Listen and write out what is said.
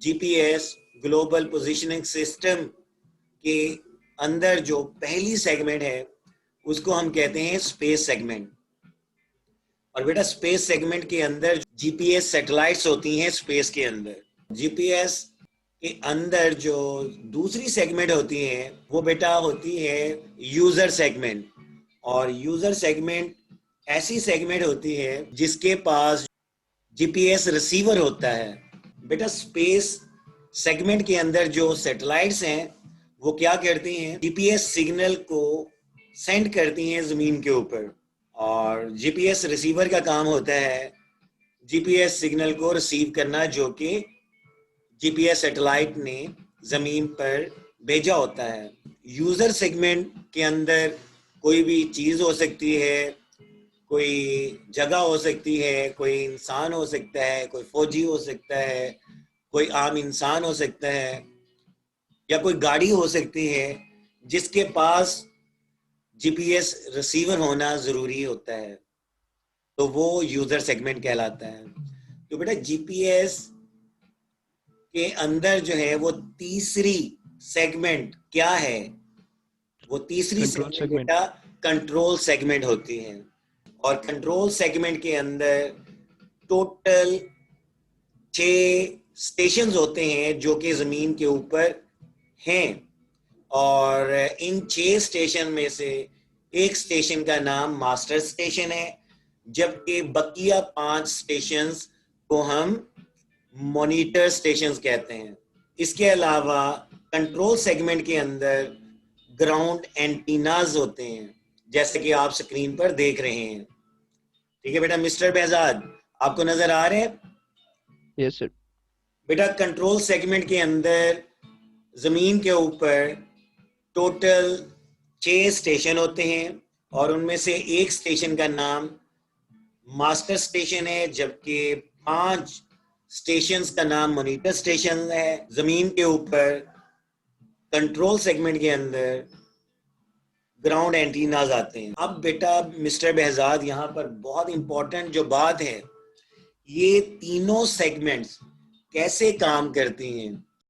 GPS global positioning system के अंदर जो पहली सेगमेंट है उसको हम कहते हैं स्पेस सेगमेंट। और बेटा स्पेस सेगमेंट के अंदर जीपीएस सैटेलाइट्स होती हैं स्पेस के अंदर। जीपीएस के अंदर जो दूसरी सेगमेंट होती है वो बेटा होती है यूजर सेगमेंट। और यूजर सेगमेंट ऐसी सेगमेंट होती है जिसके पास जीपीएस रिसीवर होता है। बेटा स्पेस सेगमेंट के अंदर जो सैटेलाइट्स हैं वो क्या करती हैं, जीपीएस सिग्नल को सेंड करती हैं जमीन के ऊपर, और जीपीएस रिसीवर का काम होता है जीपीएस सिग्नल को रिसीव करना जो कि जीपीएस सैटेलाइट ने जमीन पर भेजा होता है। यूजर सेगमेंट के अंदर कोई भी चीज हो सकती है, कोई जगह हो सकती है, कोई इंसान हो सकता है, कोई फौजी हो सकता है, कोई आम इंसान हो सकता है, या कोई गाड़ी हो सकती है जिसके पास जीपीएस रिसीवर होना जरूरी होता है, तो वो यूजर सेगमेंट कहलाता है। तो बेटा जीपीएस के अंदर जो है वो तीसरी सेगमेंट क्या है, वो तीसरी सेगमेंट बेटा कंट्रोल सेगमेंट होती है। और कंट्रोल सेगमेंट के अंदर टोटल 6 स्टेशंस होते हैं जो कि जमीन के ऊपर हैं, और इन 6 स्टेशन में से एक स्टेशन का नाम मास्टर स्टेशन है, जबकि बकिया 5 स्टेशंस को हम मॉनिटर स्टेशंस कहते हैं। इसके अलावा कंट्रोल सेगमेंट के अंदर ग्राउंड एंटीनाज होते हैं जैसे कि आप स्क्रीन पर देख रहे हैं। ठीक है बेटा मिस्टर बेहजाद, आपको नजर आ रहे हैं? Yes sir. बेटा कंट्रोल सेगमेंट के अंदर जमीन के ऊपर टोटल 6 स्टेशन होते हैं, और उनमें से एक स्टेशन का नाम मास्टर स्टेशन है, जबकि 5 स्टेशंस का नाम मॉनिटर स्टेशन है। जमीन के ऊपर कंट्रोल सेगमेंट के अंदर ग्राउंड एंटीनाज आते हैं। अब बेटा मिस्टर बेहजाद, यहाँ पर बहुत इंपॉर्टेंट जो बात है, ये तीनों सेगमेंट्स कैसे काम करती हैं